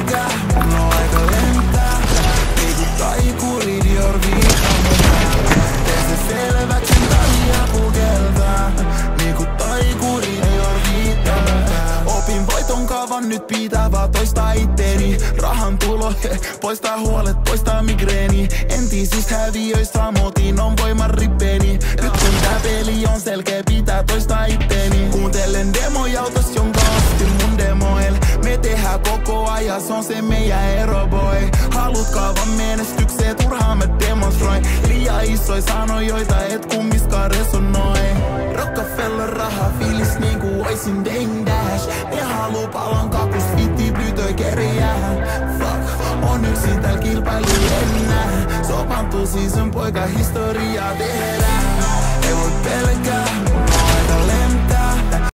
mihinkään, mun on aika lentää. Niinku taikuri Dior viittaa mun päällä. Tee se selväks, sen takia pukeltaa. Niinku taikuri Dior viittaa mun päällä. Opin voiton kaavan, nyt pitää vaan toistaa itteeni. Rahan tulo, poistaa huolet, poistaa migreeni. Entisistä häviöistä motiin on voiman ripeeni. Nyt kun tää peli on selkeä, pitää toistaa itteeni. Kuuntelen demoja autos, jonka ostin mun demoil. Me tehdään koko ajan, se on se meidän ero boy. Haluut kaavan menestykseen, turhaan mä demonstroin. Liian isoja sanoja, joita et kummiskaan resonoi. Rockefeller raha, fiilis niinku oisin Dame Dash. Ne haluu palon kakus, vitti pyytöi kerjää. Fuck, on yksin tääl kilpailu ennää. Sopantuu season poika, historiaa tehdään. Ei voi